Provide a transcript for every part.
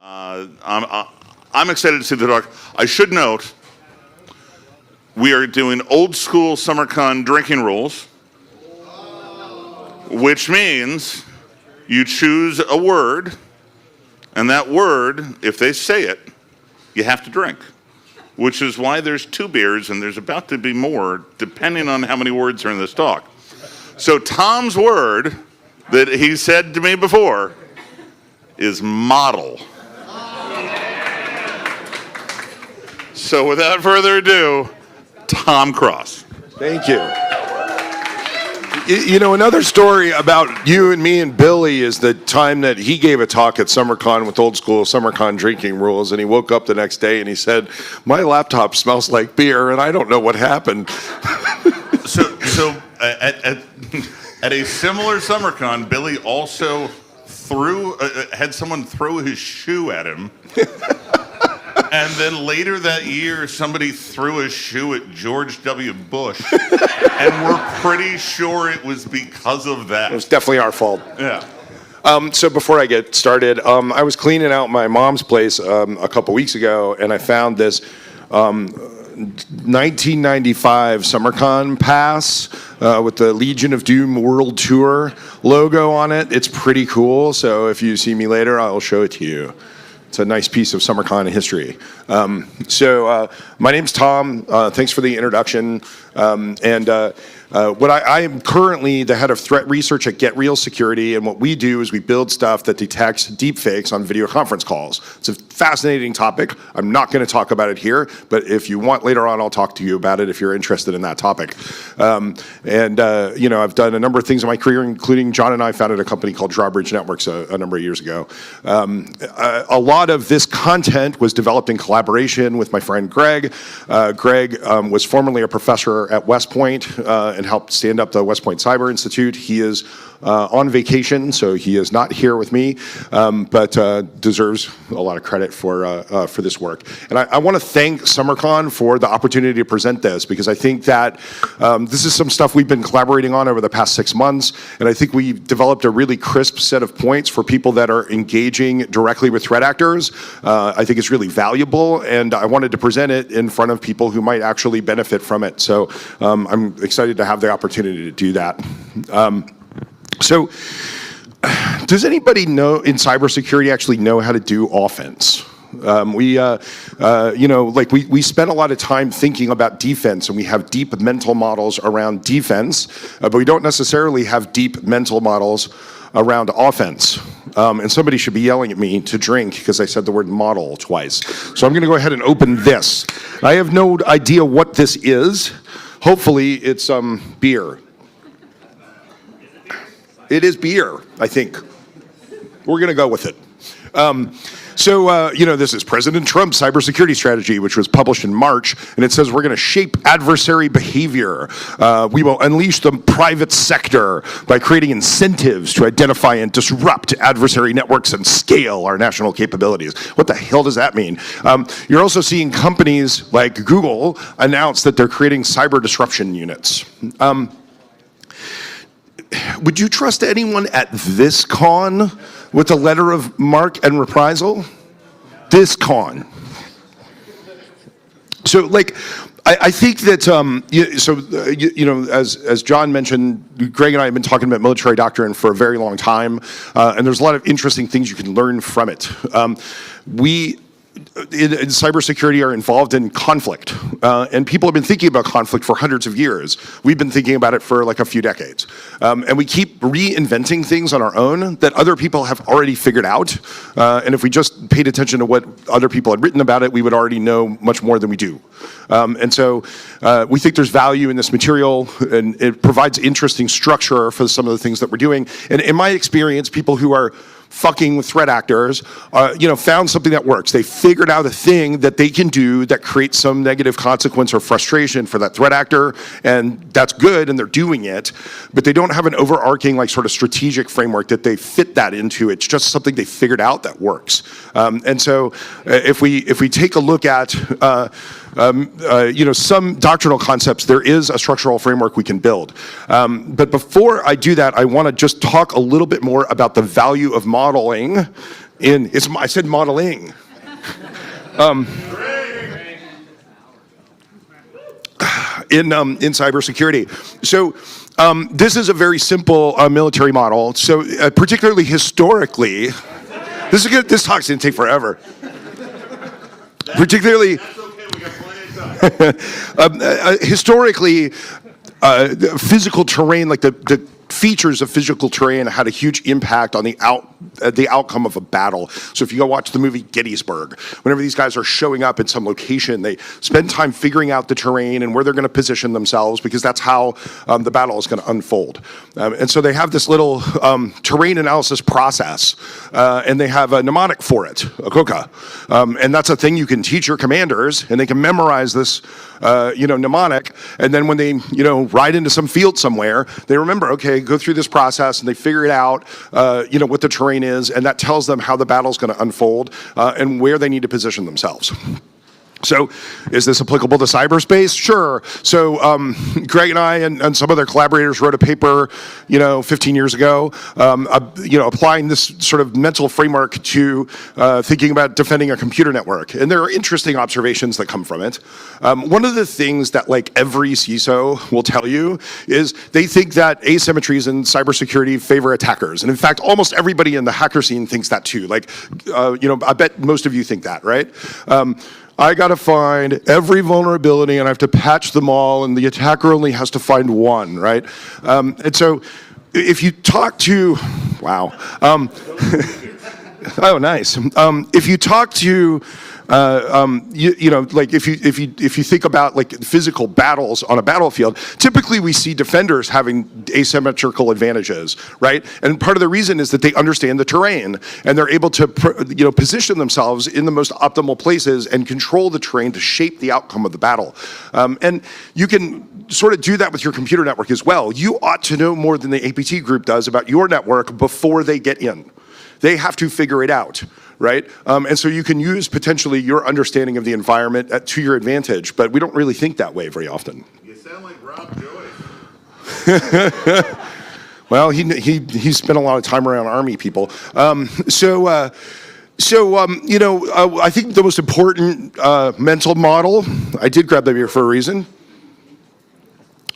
I'm excited to see the talk. I should note, we are doing old school Summercon drinking rules, which means you choose a word, and that word, if they say it, you have to drink, which is why there's 2 beers and there's about to be more, depending on how many words are in this talk. So Tom's word that he said to me before is model. So without further ado, Tom Cross. Thank you. You know, another story about you and me and Billy is the time that he gave a talk at Summercon with old school Summercon drinking rules, and he woke up the next day and he said, "My laptop smells like beer, and I don't know what happened." So at a similar Summercon, Billy also had someone throw his shoe at him. And then later that year, somebody threw a shoe at George W. Bush, and we're pretty sure it was because of that. It was definitely our fault. Yeah. So before I get started, I was cleaning out my mom's place a couple weeks ago, and I found this 1995 Summercon pass with the Legion of Doom World Tour logo on it. It's pretty cool, so if you see me later, I'll show it to you. It's a nice piece of Summercon history. My name's Tom. Thanks for the introduction. I am currently the head of threat research at Get Real Security, and what we do is we build stuff that detects deepfakes on video conference calls. It's a fascinating topic. I'm not going to talk about it here, but if you want later on, I'll talk to you about it if you're interested in that topic. You know, I've done a number of things in my career, including John and I founded a company called Drawbridge Networks a number of years ago. A lot of this content was developed in collaboration with my friend Greg. Greg was formerly a professor at West Point and helped stand up the West Point Cyber Institute. He is on vacation, so he is not here with me, but deserves a lot of credit for this work. And I want to thank Summercon for the opportunity to present this, because I think that this is some stuff we've been collaborating on over the past 6 months, and I think we've developed a really crisp set of points for people that are engaging directly with threat actors. I think it's really valuable, and I wanted to present it in front of people who might actually benefit from it. So I'm excited to have the opportunity to do that. So, does anybody know in cybersecurity actually know how to do offense? We spend a lot of time thinking about defense, and we have deep mental models around defense, but we don't necessarily have deep mental models around offense. And somebody should be yelling at me to drink because I said the word model twice. So I'm going to go ahead and open this. I have no idea what this is. Hopefully it's beer. It is beer, I think. We're going to go with it. This is President Trump's cybersecurity strategy, which was published in March, and it says we're going to shape adversary behavior. We will unleash the private sector by creating incentives to identify and disrupt adversary networks and scale our national capabilities. What the hell does that mean? You're also seeing companies like Google announce that they're creating cyber disruption units. Would you trust anyone at this con with a letter of marque and reprisal? This con. So, I think that, as John mentioned, Greg and I have been talking about military doctrine for a very long time, and there's a lot of interesting things you can learn from it. We in cybersecurity are involved in conflict, and people have been thinking about conflict for hundreds of years. We've been thinking about it for like a few decades, and we keep reinventing things on our own that other people have already figured out, and if we just paid attention to what other people had written about it, we would already know much more than we do. And so we think there's value in this material, and it provides interesting structure for some of the things that we're doing. And in my experience, people who are fucking with threat actors, found something that works. They figured out a thing that they can do that creates some negative consequence or frustration for that threat actor, and that's good, and they're doing it, but they don't have an overarching, sort of strategic framework that they fit that into. It's just something they figured out that works. And so if we take a look at some doctrinal concepts, there is a structural framework we can build. But before I do that, I want to just talk a little bit more about the value of modeling I said modeling. In cybersecurity. So this is a very simple military model. So particularly historically, this is good. This talk's gonna take forever. Particularly, That's okay, we got plenty of time. historically, the physical terrain, like the features of physical terrain, had a huge impact on the outcome of a battle. So if you go watch the movie Gettysburg, whenever these guys are showing up in some location, they spend time figuring out the terrain and where they're going to position themselves, because that's how the battle is going to unfold. And so they have this little terrain analysis process, and they have a mnemonic for it, a KOKA. And that's a thing you can teach your commanders, and they can memorize this mnemonic, and then when they ride into some field somewhere, they remember, okay, go through this process, and they figure it out, what the terrain is, and that tells them how the battle's going to unfold and where they need to position themselves. So is this applicable to cyberspace? Sure. So Greg and I and some other collaborators wrote a paper, 15 years ago, applying this sort of mental framework to thinking about defending a computer network. And there are interesting observations that come from it. One of the things that like every CISO will tell you is they think that asymmetries in cybersecurity favor attackers. And in fact, almost everybody in the hacker scene thinks that too. Like, I bet most of you think that, right? I got to find every vulnerability and I have to patch them all, and the attacker only has to find one, right? And so if you talk to, wow. Oh, nice. If you talk to, like if you think about like physical battles on a battlefield, typically we see defenders having asymmetrical advantages, right? And part of the reason is that they understand the terrain and they're able to, position themselves in the most optimal places and control the terrain to shape the outcome of the battle. And you can sort of do that with your computer network as well. You ought to know more than the APT group does about your network before they get in. They have to figure it out, right? And so you can use potentially your understanding of the environment to your advantage, but we don't really think that way very often. You sound like Rob Joyce. Well, he spent a lot of time around Army people. I think the most important mental model, I did grab that here for a reason,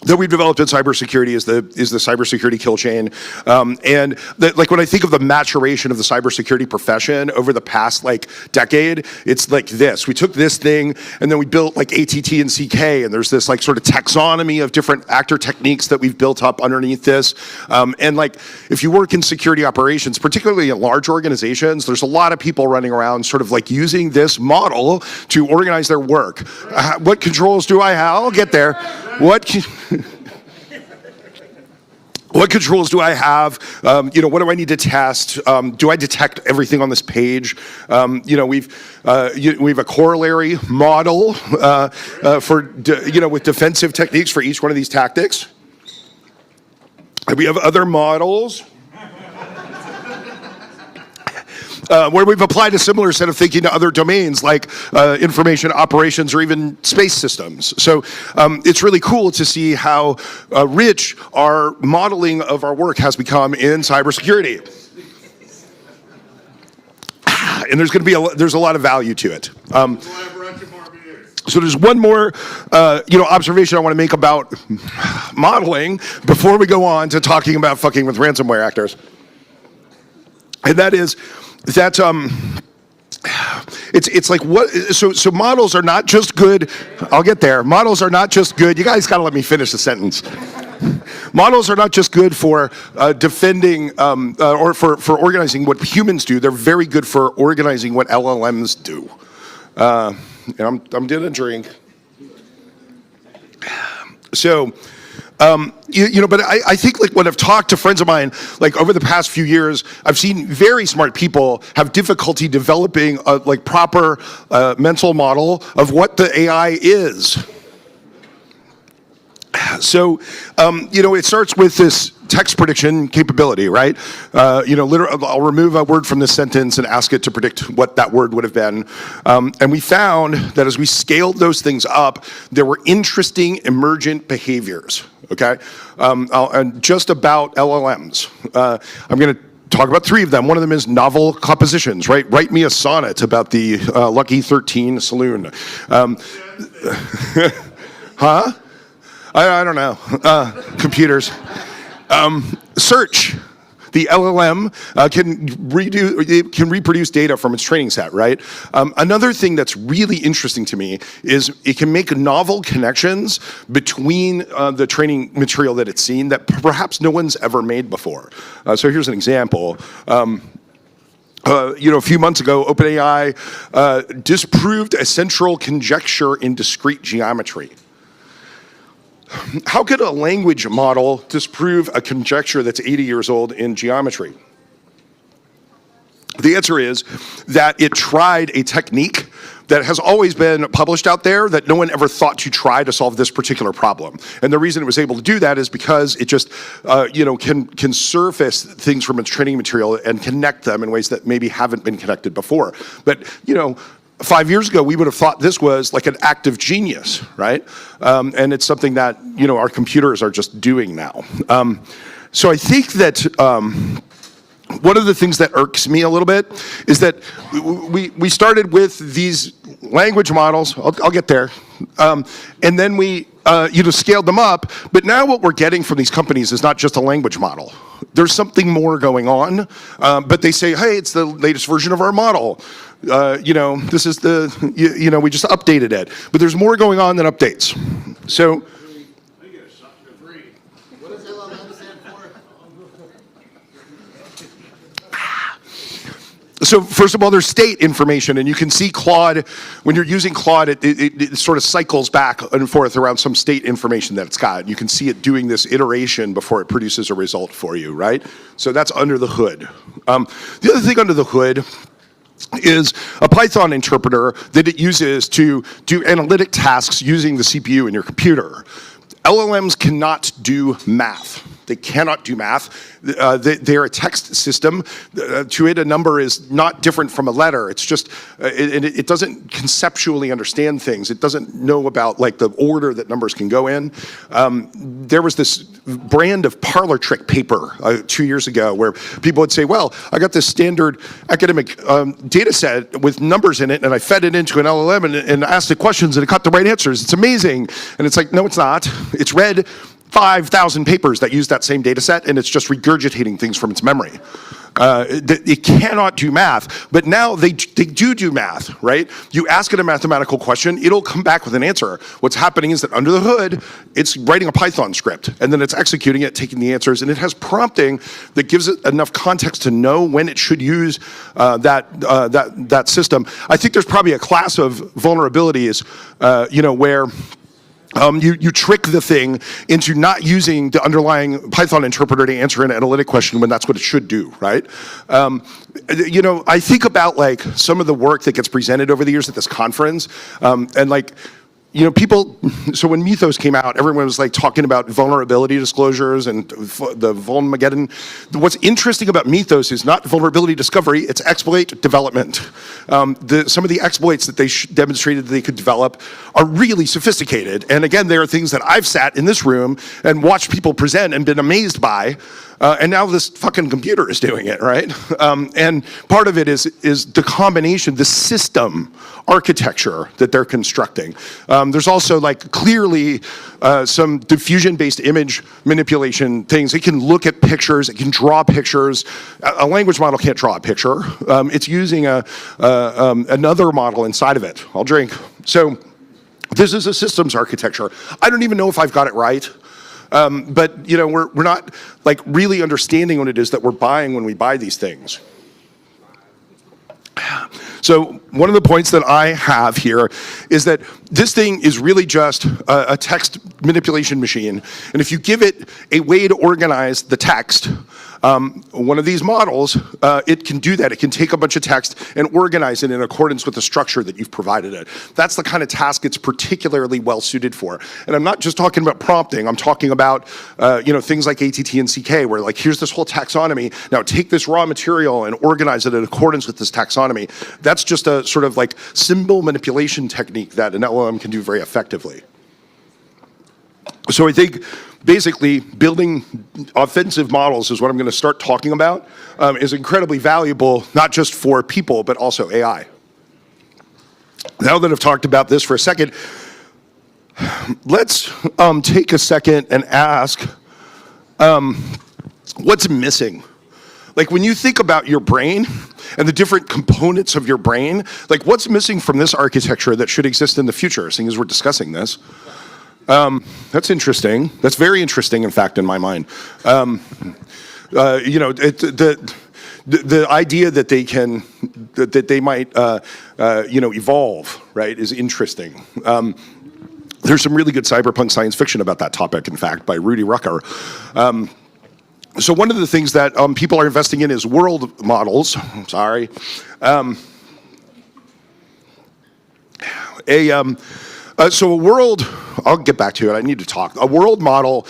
that we've developed in cybersecurity is the cybersecurity kill chain. And like when I think of the maturation of the cybersecurity profession over the past like decade, it's like this. We took this thing and then we built like ATT and CK, and there's this like sort of taxonomy of different actor techniques that we've built up underneath this. And like if you work in security operations, particularly in large organizations, there's a lot of people running around sort of like using this model to organize their work. What controls do I have? I'll get there. What controls do I have? What do I need to test? Do I detect everything on this page? We have a corollary model with defensive techniques for each one of these tactics. And we have other models where we've applied a similar set of thinking to other domains like information operations or even space systems. So it's really cool to see how rich our modeling of our work has become in cybersecurity. And there's a lot of value to it. So there's one more, observation I want to make about modeling before we go on to talking about fucking with ransomware actors. And that is that it's like what so models are not just good. I'll get there. Models are not just good. You guys got to let me finish the sentence. Models are not just good for defending or for organizing what humans do. They're very good for organizing what LLMs do. And I'm doing a drink. So. But I think like when I've talked to friends of mine, like over the past few years, I've seen very smart people have difficulty developing a like proper mental model of what the AI is. So, it starts with this text prediction capability, right? Literally, I'll remove a word from this sentence and ask it to predict what that word would have been. And we found that as we scaled those things up, there were interesting emergent behaviors, okay? And just about LLMs. I'm going to talk about 3 of them. One of them is novel compositions, right? Write me a sonnet about the Lucky 13 Saloon. Huh? I don't know. Computers. Search. The LLM can reproduce data from its training set, right? Another thing that's really interesting to me is it can make novel connections between the training material that it's seen that perhaps no one's ever made before. So here's an example. A few months ago, OpenAI disproved a central conjecture in discrete geometry. How could a language model disprove a conjecture that's 80 years old in geometry? The answer is that it tried a technique that has always been published out there that no one ever thought to try to solve this particular problem. And the reason it was able to do that is because it just, can surface things from its training material and connect them in ways that maybe haven't been connected before. But, 5 years ago, we would have thought this was like an act of genius, right? And it's something that, our computers are just doing now. So I think that one of the things that irks me a little bit is that we started with these language models, I'll get there, and then we scaled them up, but now what we're getting from these companies is not just a language model. There's something more going on, but they say, hey, it's the latest version of our model. This is we just updated it. But there's more going on than updates. So, What does LLM stand for? So first of all, there's state information, and you can see Claude, when you're using Claude, it sort of cycles back and forth around some state information that it's got. You can see it doing this iteration before it produces a result for you, right? So that's under the hood. The other thing under the hood is a Python interpreter that it uses to do analytic tasks using the CPU in your computer. LLMs cannot do math. They cannot do math. They're a text system. To it, a number is not different from a letter. It's just, it doesn't conceptually understand things. It doesn't know about like the order that numbers can go in. There was this brand of parlor trick paper 2 years ago where people would say, well, I got this standard academic data set with numbers in it, and I fed it into an LLM and asked it questions, and it got the right answers. It's amazing. And it's like, no, it's not. It's read 5,000 papers that use that same data set, and it's just regurgitating things from its memory. It cannot do math, but now they do math, right? You ask it a mathematical question, it'll come back with an answer. What's happening is that under the hood, it's writing a Python script, and then it's executing it, taking the answers, and it has prompting that gives it enough context to know when it should use that system. I think there's probably a class of vulnerabilities, where you trick the thing into not using the underlying Python interpreter to answer an analytic question when that's what it should do, right? I think about like some of the work that gets presented over the years at this conference, and like, people, so when Mythos came out, everyone was like talking about vulnerability disclosures and the Vulnmageddon. What's interesting about Mythos is not vulnerability discovery, it's exploit development. Some of the exploits that they demonstrated that they could develop are really sophisticated. And again, there are things that I've sat in this room and watched people present and been amazed by. And now this fucking computer is doing it, right? And part of it is the combination, the system architecture that they're constructing. There's also like clearly some diffusion-based image manipulation things. It can look at pictures, it can draw pictures. A language model can't draw a picture. It's using another model inside of it. I'll drink. So this is a systems architecture. I don't even know if I've got it right. But we're not like really understanding what it is that we're buying when we buy these things. So one of the points that I have here is that this thing is really just a text manipulation machine. And if you give it a way to organize the text, one of these models, it can do that. It can take a bunch of text and organize it in accordance with the structure that you've provided it. That's the kind of task it's particularly well suited for. And I'm not just talking about prompting. I'm talking about things like ATT and CK, where like here's this whole taxonomy. Now take this raw material and organize it in accordance with this taxonomy. That's just a sort of like symbol manipulation technique that an LLM can do very effectively. So I think basically building offensive models is what I'm going to start talking about, is incredibly valuable, not just for people, but also AI. Now that I've talked about this for a second, let's take a second and ask, what's missing? Like when you think about your brain and the different components of your brain, like what's missing from this architecture that should exist in the future, seeing as we're discussing this? That's interesting. That's very interesting, in fact, in my mind. You know, the idea that they can, that they might, you know, evolve, right, is interesting. There's some really good cyberpunk science fiction about that topic, in fact, by Rudy Rucker. So one of the things that people are investing in is world models. Sorry. So a world, I'll get back to it, I need to talk. A world model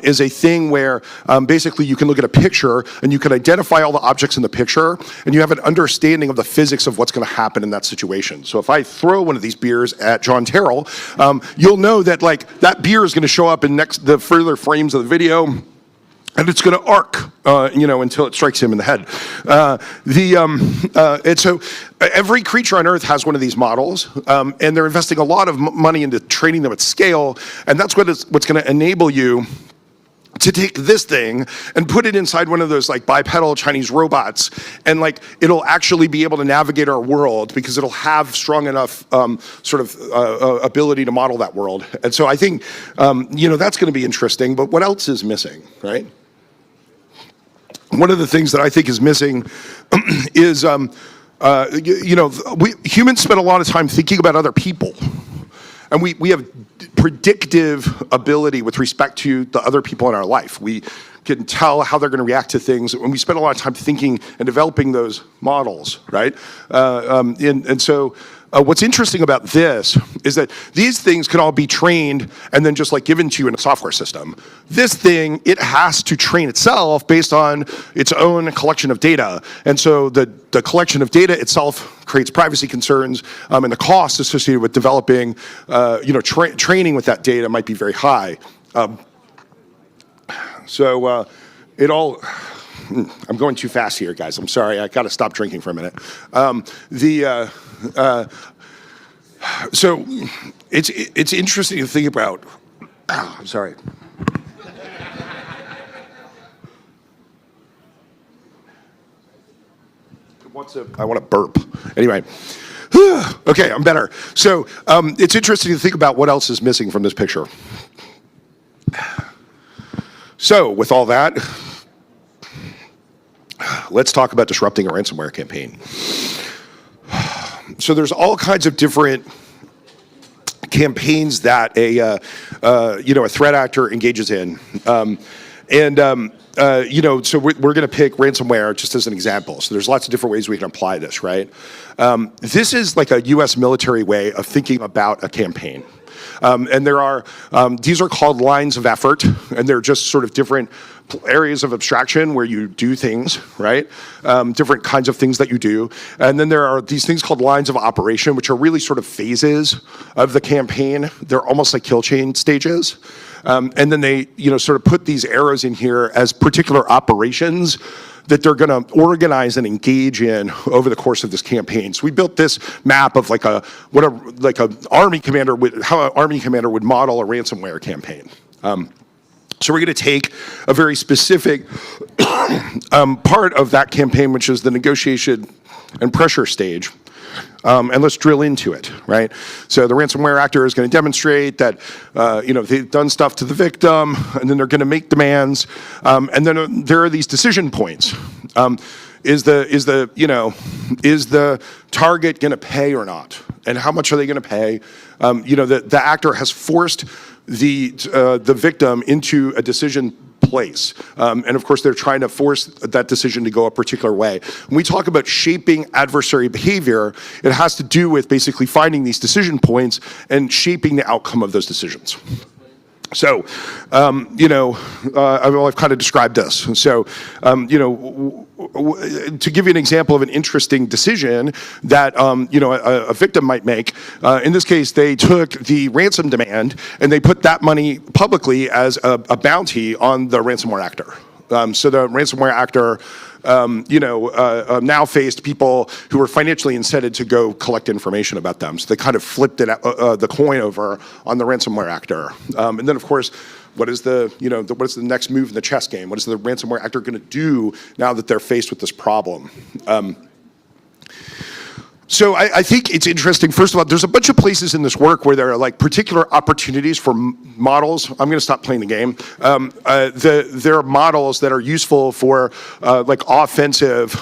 is a thing where basically you can look at a picture and you can identify all the objects in the picture and you have an understanding of the physics of what's going to happen in that situation. So if I throw one of these beers at John Terrell, you'll know that like that beer is going to show up in the further frames of the video. And it's going to arc, you know, until it strikes him in the head. And so every creature on Earth has one of these models, and they're investing a lot of money into training them at scale. And that's what's going to enable you to take this thing and put it inside one of those like bipedal Chinese robots, and like it'll actually be able to navigate our world because it'll have strong enough sort of ability to model that world. And so I think, you know, that's going to be interesting. But what else is missing, right? One of the things that I think is missing is, you know, humans spend a lot of time thinking about other people. And we have predictive ability with respect to the other people in our life. We can tell how they're going to react to things, and we spend a lot of time thinking and developing those models, right? And so what's interesting about this is that these things can all be trained and then just like given to you in a software system. This thing, it has to train itself based on its own collection of data. And so the collection of data itself creates privacy concerns, and the cost associated with developing, you know, training with that data might be very high. So it all, I'm going too fast here, guys. I'm sorry. I got to stop drinking for a minute. So it's interesting to think about. I'm sorry. I want to burp. Anyway. Okay, I'm better. So it's interesting to think about what else is missing from this picture. So with all that, let's talk about disrupting a ransomware campaign. So there's all kinds of different campaigns that you know, a threat actor engages in. You know, so we're going to pick ransomware just as an example. So there's lots of different ways we can apply this, right? This is like a U.S. military way of thinking about a campaign. And there are, these are called lines of effort, and they're just sort of different areas of abstraction where you do things, right? Different kinds of things that you do. And then there are these things called lines of operation, which are really sort of phases of the campaign. They're almost like kill chain stages. And then they, you know, sort of put these arrows in here as particular operations that they're going to organize and engage in over the course of this campaign. So we built this map of like how an army commander would model a ransomware campaign. So we're going to take a very specific part of that campaign, which is the negotiation and pressure stage. And let's drill into it, right? So the ransomware actor is going to demonstrate that, you know, they've done stuff to the victim, and then they're going to make demands, and then there are these decision points. Is the target going to pay or not? And how much are they going to pay? You know, the actor has forced the victim into a decision place. And of course, they're trying to force that decision to go a particular way. When we talk about shaping adversary behavior, it has to do with basically finding these decision points and shaping the outcome of those decisions. So, I've kind of described this. So, to give you an example of an interesting decision that, a victim might make, in this case, they took the ransom demand and they put that money publicly as a bounty on the ransomware actor. So the ransomware actor, now faced people who were financially incented to go collect information about them. So they kind of flipped the coin over on the ransomware actor. And then, of course, what is the next move in the chess game? What is the ransomware actor going to do now that they're faced with this problem? So I think it's interesting. First of all, there's a bunch of places in this work where there are like particular opportunities for models. I'm going to stop playing the game. There are models that are useful for like offensive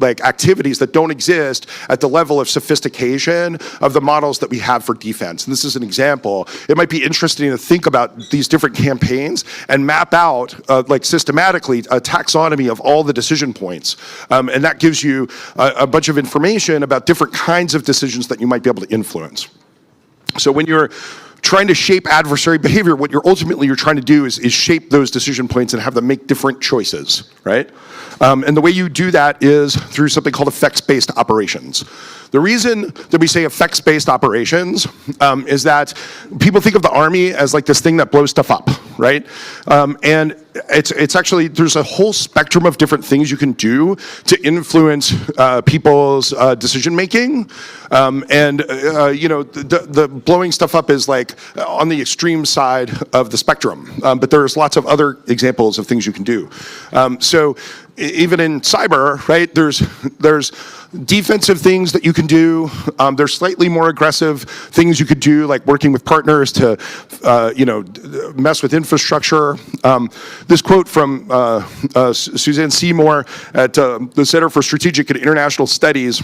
like activities that don't exist at the level of sophistication of the models that we have for defense. And this is an example. It might be interesting to think about these different campaigns and map out like systematically a taxonomy of all the decision points. And that gives you a bunch of information about different kinds of decisions that you might be able to influence. So when you're trying to shape adversary behavior, what you're trying to do is shape those decision points and have them make different choices, right? And the way you do that is through something called effects-based operations. The reason that we say effects-based operations is that people think of the army as like this thing that blows stuff up, right? And it's actually, there's a whole spectrum of different things you can do to influence people's decision making. The blowing stuff up is like on the extreme side of the spectrum. But there's lots of other examples of things you can do. So even in cyber, right, there's defensive things that you can do. There's slightly more aggressive things you could do, like working with partners to, mess with infrastructure. This quote from Suzanne Seymour at the Center for Strategic and International Studies.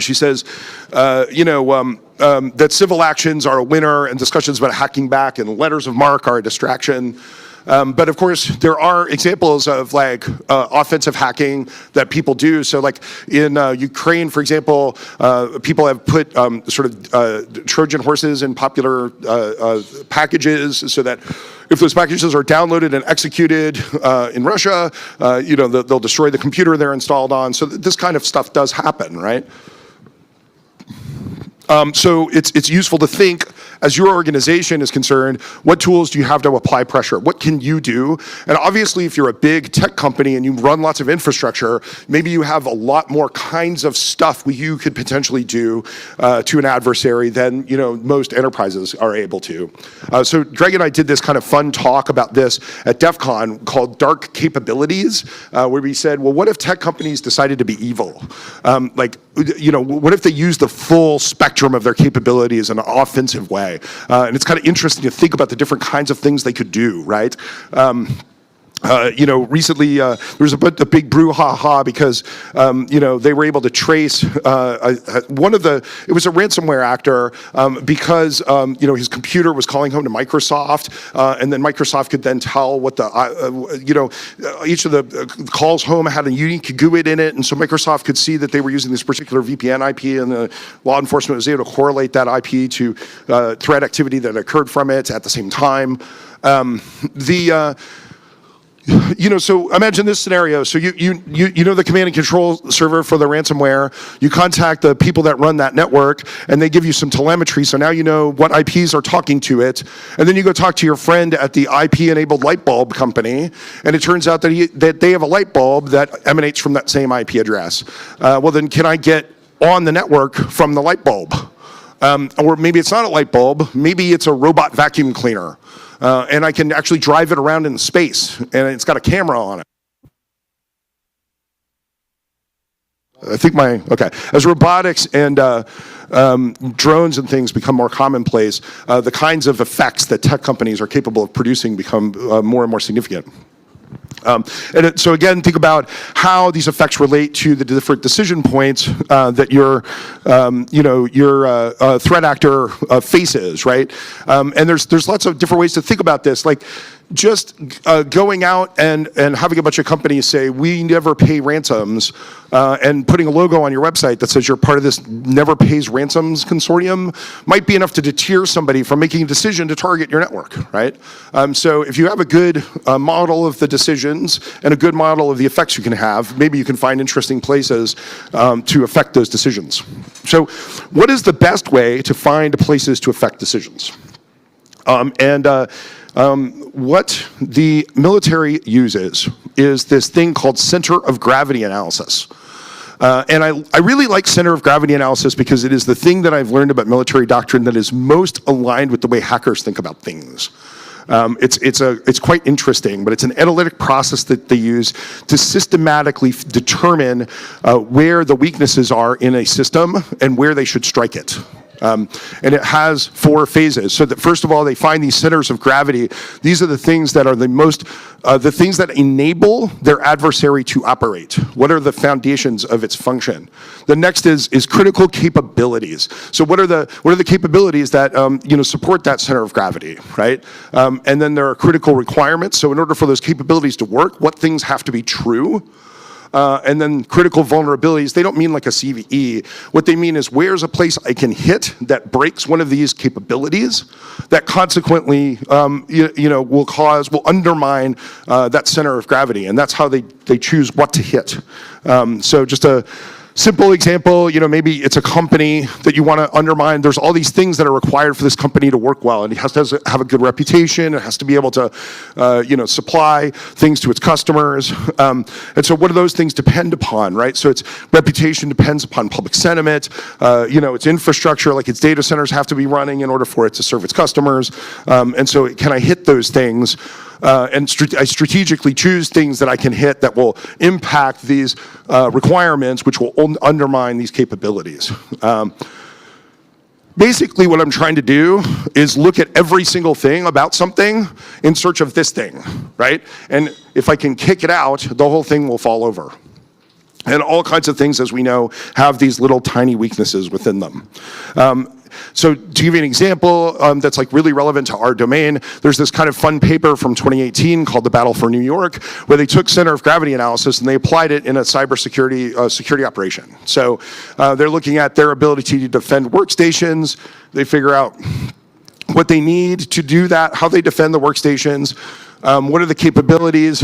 She says, that civil actions are a winner and discussions about hacking back and letters of marque are a distraction. But of course, there are examples of like offensive hacking that people do. So like in Ukraine, for example, people have put Trojan horses in popular packages so that if those packages are downloaded and executed in Russia, they'll destroy the computer they're installed on. So this kind of stuff does happen, right? So it's useful to think, as your organization is concerned, what tools do you have to apply pressure? What can you do? And obviously, if you're a big tech company and you run lots of infrastructure, maybe you have a lot more kinds of stuff you could potentially do to an adversary than most enterprises are able to. So Greg and I did this kind of fun talk about this at DEF CON called Dark Capabilities, where we said, well, what if tech companies decided to be evil? What if they use the full spectrum of their capabilities in an offensive way? And it's kind of interesting to think about the different kinds of things they could do, right? Recently there was a big brouhaha because, they were able to trace it was a ransomware actor because, his computer was calling home to Microsoft, and then Microsoft could then tell what each of the calls home had a unique GUID in it, and so Microsoft could see that they were using this particular VPN IP, and the law enforcement was able to correlate that IP to threat activity that occurred from it at the same time. So imagine this scenario. So you know the command and control server for the ransomware. You contact the people that run that network, and they give you some telemetry. So now you know what IPs are talking to it. And then you go talk to your friend at the IP-enabled light bulb company, and it turns out that they have a light bulb that emanates from that same IP address. Well, then can I get on the network from the light bulb? Or maybe it's not a light bulb. Maybe it's a robot vacuum cleaner. And I can actually drive it around in space, and it's got a camera on it. I think as robotics and drones and things become more commonplace, the kinds of effects that tech companies are capable of producing become more and more significant. So again, think about how these effects relate to the different decision points that your threat actor faces, right? And there's lots of different ways to think about this. Like, just going out and having a bunch of companies say, we never pay ransoms, and putting a logo on your website that says you're part of this never pays ransoms consortium might be enough to deter somebody from making a decision to target your network, right? So if you have a good model of the decisions and a good model of the effects you can have, maybe you can find interesting places to affect those decisions. So what is the best way to find places to affect decisions? What the military uses is this thing called center of gravity analysis. And I really like center of gravity analysis because it is the thing that I've learned about military doctrine that is most aligned with the way hackers think about things. It's quite interesting, but it's an analytic process that they use to systematically determine where the weaknesses are in a system and where they should strike it. And it has 4 phases. So that first of all, they find these centers of gravity. These are the things that are the things that enable their adversary to operate. What are the foundations of its function? The next is critical capabilities. So what are the capabilities that support that center of gravity, right? And then there are critical requirements. So in order for those capabilities to work, what things have to be true? And then critical vulnerabilities, they don't mean like a CVE. What they mean is where's a place I can hit that breaks one of these capabilities that consequently will undermine that center of gravity. And that's how they choose what to hit. So just a simple example, maybe it's a company that you want to undermine. There's all these things that are required for this company to work well, and it has to have a good reputation. It has to be able to, supply things to its customers. And so what do those things depend upon, right? So its reputation depends upon public sentiment. Its infrastructure, like its data centers have to be running in order for it to serve its customers. And so can I hit those things? And I strategically choose things that I can hit that will impact these requirements, which will undermine these capabilities. Basically, what I'm trying to do is look at every single thing about something in search of this thing, right? And if I can kick it out, the whole thing will fall over. And all kinds of things, as we know, have these little tiny weaknesses within them. So to give you an example that's like really relevant to our domain, there's this kind of fun paper from 2018 called The Battle for New York, where they took center of gravity analysis and they applied it in a cybersecurity security operation. So they're looking at their ability to defend workstations. They figure out what they need to do that, how they defend the workstations. What are the capabilities?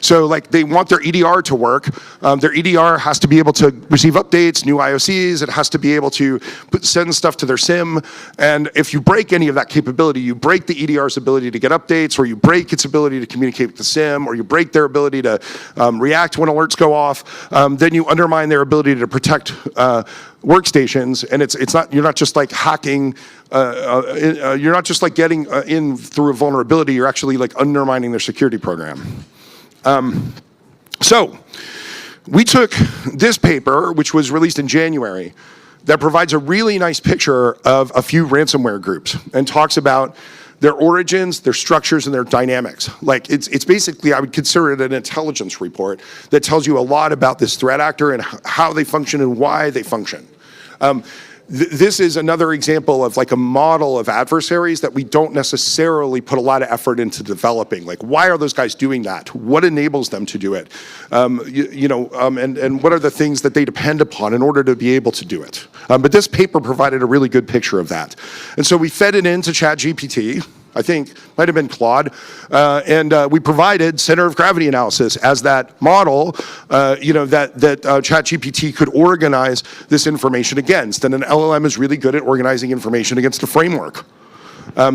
So like they want their EDR to work. Their EDR has to be able to receive updates, new IOCs. It has to be able to send stuff to their SIM. And if you break any of that capability, you break the EDR's ability to get updates, or you break its ability to communicate with the SIM, or you break their ability to react when alerts go off, then you undermine their ability to protect workstations. And you're not just like hacking, you're not just like getting in through a vulnerability, you're actually like undermining their security program. So we took this paper, which was released in January, that provides a really nice picture of a few ransomware groups and talks about their origins, their structures, and their dynamics. Like it's basically, I would consider it an intelligence report that tells you a lot about this threat actor and how they function and why they function. This is another example of like a model of adversaries that we don't necessarily put a lot of effort into developing. Like, why are those guys doing that? What enables them to do it? And what are the things that they depend upon in order to be able to do it? But this paper provided a really good picture of that. And so we fed it into ChatGPT. I think might have been Claude, and we provided center of gravity analysis as that model, that ChatGPT could organize this information against. And an LLM is really good at organizing information against a framework.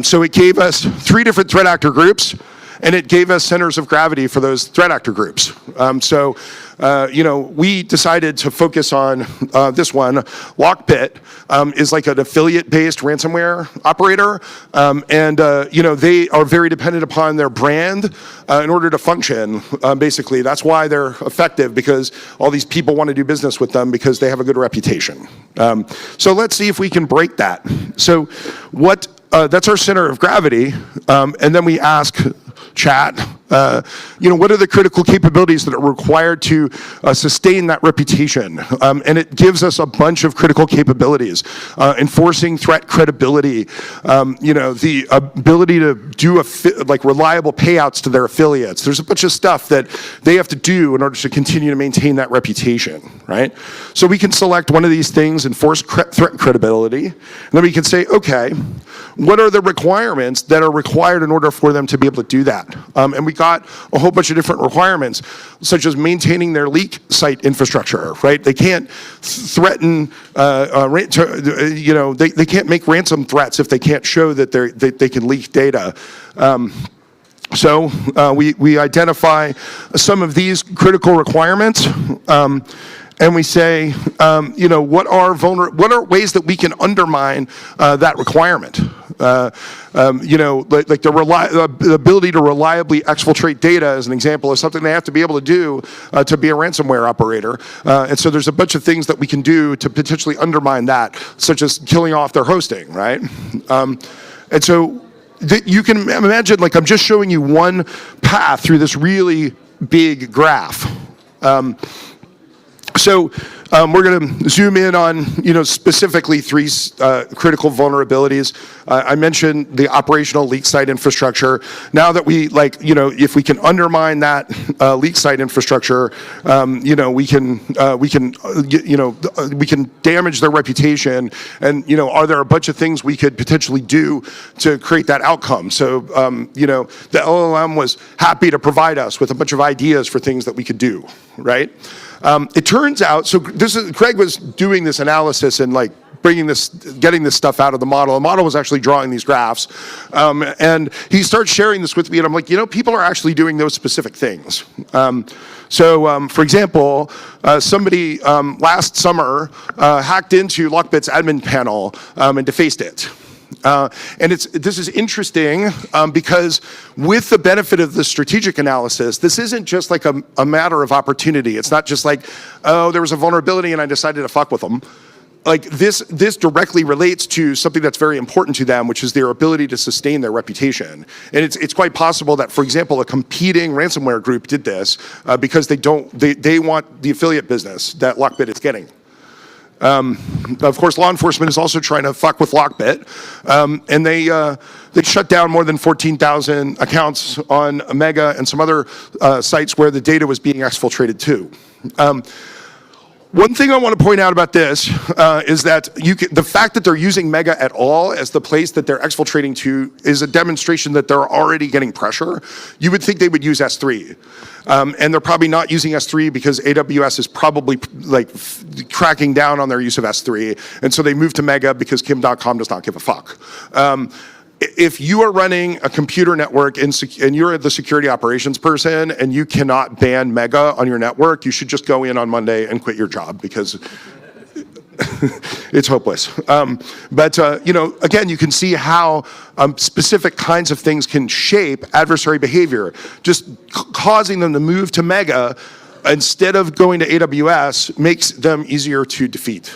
So it gave us 3 different threat actor groups, and it gave us centers of gravity for those threat actor groups. We decided to focus on this one. Lockbit is like an affiliate-based ransomware operator, they are very dependent upon their brand in order to function. Basically, that's why they're effective, because all these people want to do business with them because they have a good reputation. So let's see if we can break that. So that's our center of gravity, and then we ask Chat, What are the critical capabilities that are required to sustain that reputation? And it gives us a bunch of critical capabilities. Enforcing threat credibility, the ability to do reliable payouts to their affiliates. There's a bunch of stuff that they have to do in order to continue to maintain that reputation, right? So we can select one of these things, enforce threat credibility, and then we can say, okay, what are the requirements that are required in order for them to be able to do that? And we got a whole bunch of different requirements, such as maintaining their leak site infrastructure, right? They can't threaten, they can't make ransom threats if they can't show that they can leak data. So we identify some of these critical requirements, and we say, what are ways that we can undermine that requirement? The ability to reliably exfiltrate data, as an example, is something they have to be able to do to be a ransomware operator. And so there's a bunch of things that we can do to potentially undermine that, such as killing off their hosting, right? And so you can imagine, I'm just showing you one path through this really big graph. So we're going to zoom in on, specifically three critical vulnerabilities. I mentioned the operational leak site infrastructure. Now that we, if we can undermine that leak site infrastructure, we can damage their reputation. And, are there a bunch of things we could potentially do to create that outcome? So, the LLM was happy to provide us with a bunch of ideas for things that we could do, right? It turns out, so Craig was doing this analysis and getting this stuff out of the model. The model was actually drawing these graphs, and he starts sharing this with me, and I'm like, people are actually doing those specific things. For example, somebody last summer hacked into Lockbit's admin panel and defaced it. And this is interesting because with the benefit of the strategic analysis, this isn't just a matter of opportunity. It's not just there was a vulnerability and I decided to fuck with them. This directly relates to something that's very important to them, which is their ability to sustain their reputation. And it's quite possible that, for example, a competing ransomware group did this because they want the affiliate business that Lockbit is getting. Of course, law enforcement is also trying to fuck with Lockbit, and they shut down more than 14,000 accounts on Mega and some other sites where the data was being exfiltrated too. One thing I want to point out about this is that the fact that they're using Mega at all as the place that they're exfiltrating to is a demonstration that they're already getting pressure. You would think they would use S3. And they're probably not using S3 because AWS is probably cracking down on their use of S3. And so they moved to Mega because Kim.com does not give a fuck. If you are running a computer network and you're the security operations person and you cannot ban Mega on your network, you should just go in on Monday and quit your job because it's hopeless. Again, you can see how specific kinds of things can shape adversary behavior. Just causing them to move to Mega instead of going to AWS makes them easier to defeat.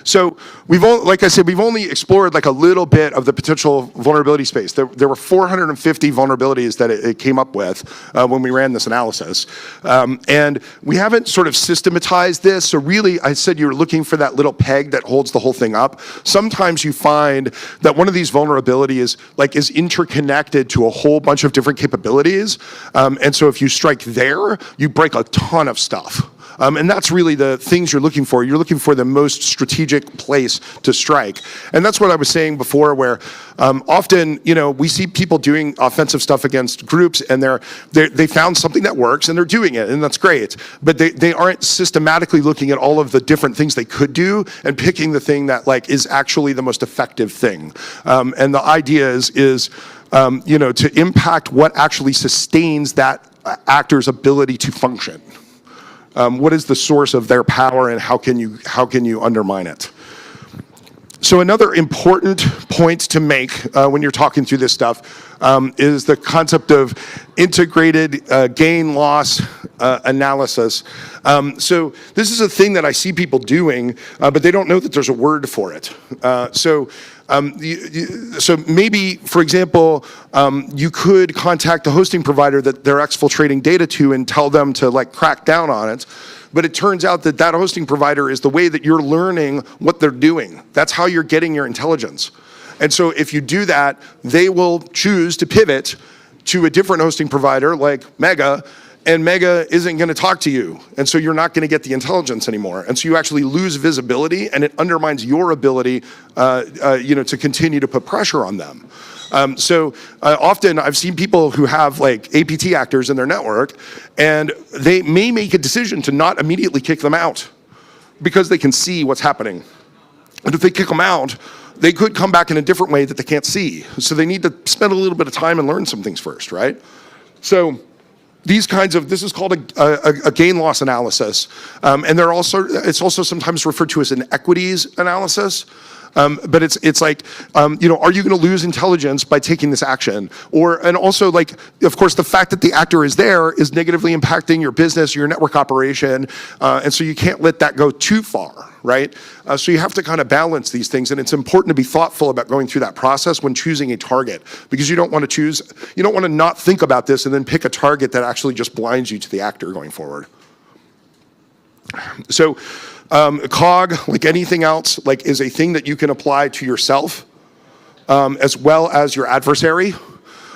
So we've only explored a little bit of the potential vulnerability space. There were 450 vulnerabilities that it came up with when we ran this analysis. And we haven't sort of systematized this. So really, I said you're looking for that little peg that holds the whole thing up. Sometimes you find that one of these vulnerabilities is interconnected to a whole bunch of different capabilities. And so if you strike there, you break a ton of stuff. And that's really the things you're looking for. You're looking for the most strategic place to strike. And that's what I was saying before, where often, we see people doing offensive stuff against groups, and they found something that works, and they're doing it, and that's great. But they aren't systematically looking at all of the different things they could do and picking the thing that is actually the most effective thing. And the idea is to impact what actually sustains that actor's ability to function. What is the source of their power, and how can you undermine it? So another important point to make when you're talking through this stuff is the concept of integrated gain-loss analysis. So this is a thing that I see people doing, but they don't know that there's a word for it. So maybe, for example, you could contact the hosting provider that they're exfiltrating data to and tell them to like crack down on it. But it turns out that that hosting provider is the way that you're learning what they're doing. That's how you're getting your intelligence. And so if you do that, they will choose to pivot to a different hosting provider like Mega, and Mega isn't going to talk to you. And so you're not going to get the intelligence anymore. And so you actually lose visibility, and it undermines your ability to continue to put pressure on them. Often I've seen people who have like APT actors in their network, and they may make a decision to not immediately kick them out because they can see what's happening. And if they kick them out, they could come back in a different way that they can't see. So they need to spend a little bit of time and learn some things first, right? So these kinds of, this is called a gain loss analysis. And it's also sometimes referred to as an equities analysis. But it's like, are you going to lose intelligence by taking this action? And also, like, of course, the fact that the actor is there is negatively impacting your business, your network operation, and so you can't let that go too far, right? So you have to kind of balance these things, and it's important to be thoughtful about going through that process when choosing a target, because you don't want to not think about this and then pick a target that actually just blinds you to the actor going forward. So, COG, like anything else, like is a thing that you can apply to yourself, as well as your adversary,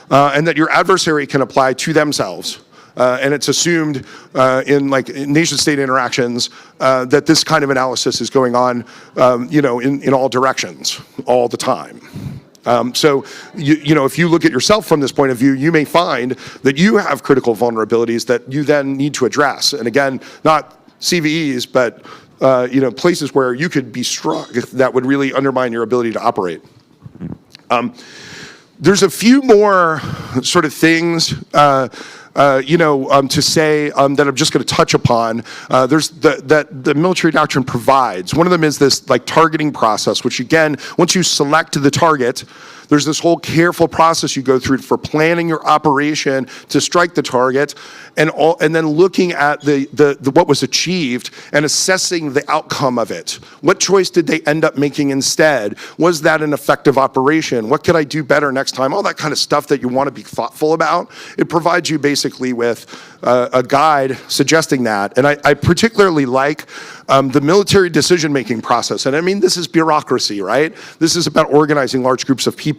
and that your adversary can apply to themselves. And it's assumed in nation-state interactions that this kind of analysis is going on, in all directions, all the time. So, if you look at yourself from this point of view, you may find that you have critical vulnerabilities that you then need to address. And again, not CVEs, but places where you could be struck that would really undermine your ability to operate. There's a few more sort of things to say that I'm just going to touch upon. There's that the military doctrine provides. One of them is this like targeting process, which again, once you select the target, there's this whole careful process you go through for planning your operation to strike the target, and then looking at the what was achieved and assessing the outcome of it. What choice did they end up making instead? Was that an effective operation? What could I do better next time? All that kind of stuff that you want to be thoughtful about. It provides you basically with a guide suggesting that. And I particularly like the military decision-making process. And I mean, this is bureaucracy, right? This is about organizing large groups of people.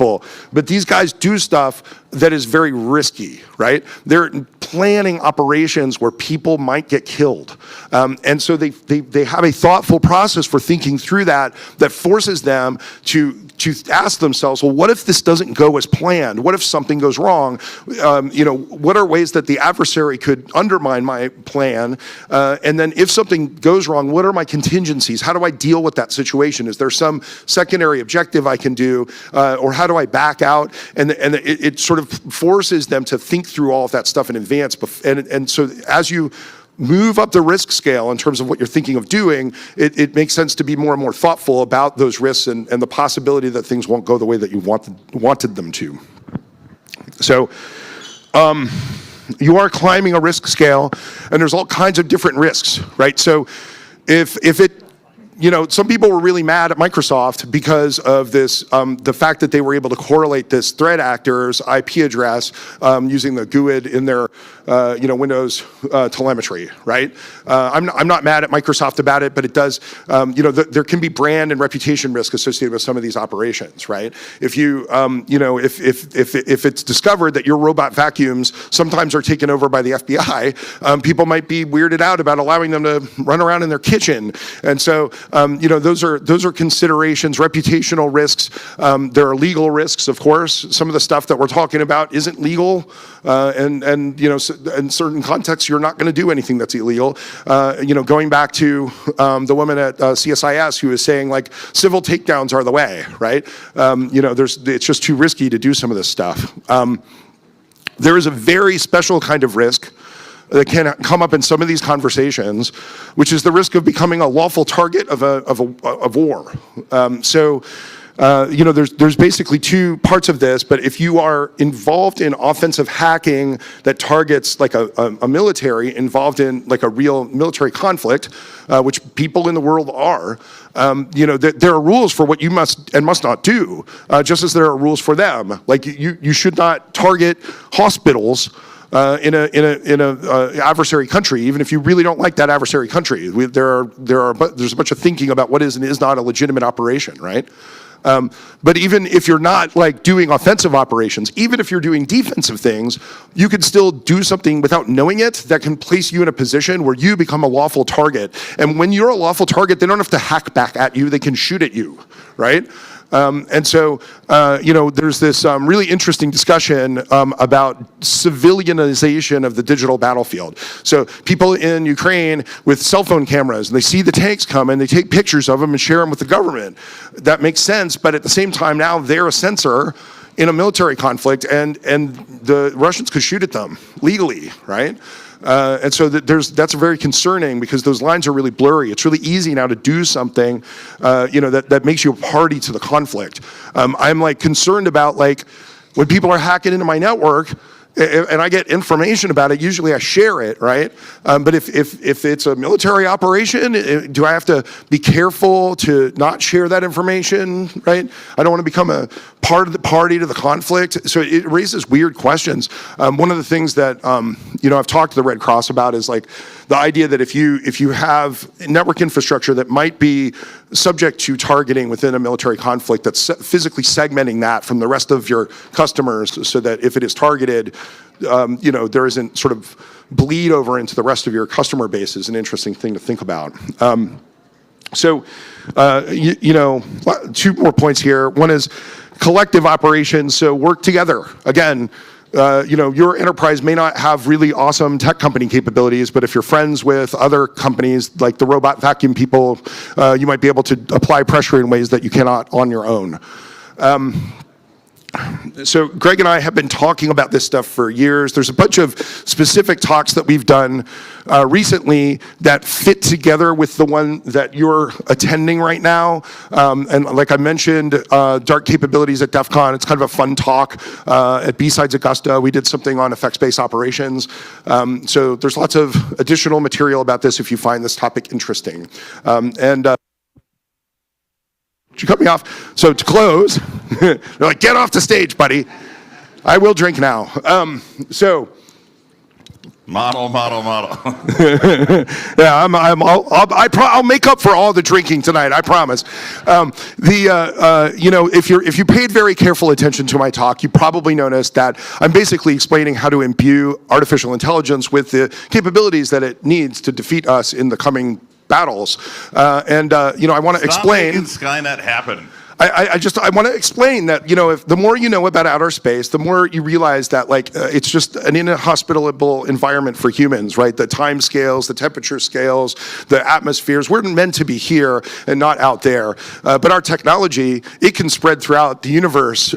But these guys do stuff that is very risky, right? They're planning operations where people might get killed. And so they have a thoughtful process for thinking through that forces them to ask themselves, well, what if this doesn't go as planned? What if something goes wrong? What are ways that the adversary could undermine my plan? And then if something goes wrong, what are my contingencies? How do I deal with that situation? Is there some secondary objective I can do? Or how do I back out? And it sort of forces them to think through all of that stuff in advance. And so as you move up the risk scale in terms of what you're thinking of doing, it makes sense to be more and more thoughtful about those risks and the possibility that things won't go the way that you wanted them to. So you are climbing a risk scale, and there's all kinds of different risks, right? So if it, some people were really mad at Microsoft because of this, the fact that they were able to correlate this threat actor's IP address using the GUID in their, Windows telemetry, right? I'm not mad at Microsoft about it, but it does, there can be brand and reputation risk associated with some of these operations, right? If you, if it's discovered that your robot vacuums sometimes are taken over by the FBI, people might be weirded out about allowing them to run around in their kitchen, and so. Those are considerations, reputational risks. There are legal risks, of course. Some of the stuff that we're talking about isn't legal, and in certain contexts, you're not going to do anything that's illegal. Going back to the woman at CSIS who is saying like civil takedowns are the way, right? It's just too risky to do some of this stuff. There is a very special kind of risk that can come up in some of these conversations, which is the risk of becoming a lawful target of war. there's basically two parts of this, but if you are involved in offensive hacking that targets like a military, involved in like a real military conflict, which people in the world are, there are rules for what you must and must not do, just as there are rules for them. Like you should not target hospitals in a adversary country, even if you really don't like that adversary country. There's a bunch of thinking about what is and is not a legitimate operation, right? But even if you're not like doing offensive operations, even if you're doing defensive things, you can still do something without knowing it that can place you in a position where you become a lawful target. And when you're a lawful target, they don't have to hack back at you, they can shoot at you, right? And so, there's this really interesting discussion about civilianization of the digital battlefield. So people in Ukraine with cell phone cameras, and they see the tanks come and they take pictures of them and share them with the government. That makes sense, but at the same time now they're a censor in a military conflict, and the Russians could shoot at them legally, right? And so that's very concerning because those lines are really blurry. It's really easy now to do something, that makes you a party to the conflict. I'm like concerned about like when people are hacking into my network and I get information about it, usually I share it, right? But if it's a military operation, do I have to be careful to not share that information, right? I don't want to become a part of the party to the conflict. So it raises weird questions. One of the things that, I've talked to the Red Cross about is like the idea that if you have network infrastructure that might be subject to targeting within a military conflict, that's physically segmenting that from the rest of your customers so that if it is targeted, there isn't sort of bleed over into the rest of your customer base is an interesting thing to think about. Two more points here. One is collective operations, so work together. Again, your enterprise may not have really awesome tech company capabilities, but if you're friends with other companies like the robot vacuum people, you might be able to apply pressure in ways that you cannot on your own. So Greg and I have been talking about this stuff for years. There's a bunch of specific talks that we've done recently that fit together with the one that you're attending right now. And like I mentioned, Dark Capabilities at DEF CON, it's kind of a fun talk. At B-Sides Augusta, we did something on effects-based operations. So there's lots of additional material about this if you find this topic interesting. Did you cut me off? So to close, they're like, get off the stage, buddy. I will drink now. Model. Yeah, I'll make up for all the drinking tonight. I promise. If you paid very careful attention to my talk, you probably noticed that I'm basically explaining how to imbue artificial intelligence with the capabilities that it needs to defeat us in the coming battles. I want to explain. Stop making Skynet happen. I want to explain that, if the more you know about outer space, the more you realize that it's just an inhospitable environment for humans, right? The time scales, the temperature scales, the atmospheres, we're meant to be here and not out there. But our technology, it can spread throughout the universe.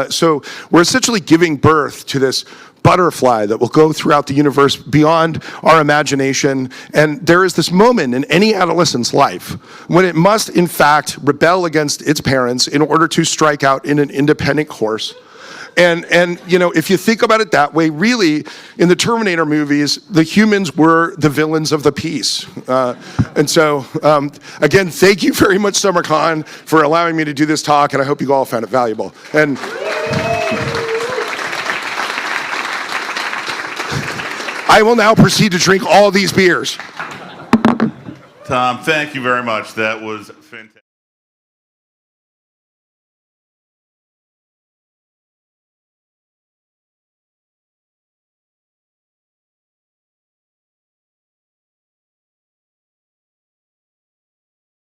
So we're essentially giving birth to this butterfly that will go throughout the universe beyond our imagination. And there is this moment in any adolescent's life when it must, in fact, rebel against its parents in order to strike out in an independent course. And if you think about it that way, really, in the Terminator movies, the humans were the villains of the piece. Again, thank you very much, Summercon, for allowing me to do this talk, and I hope you all found it valuable. And I will now proceed to drink all these beers. Tom, thank you very much. That was fantastic.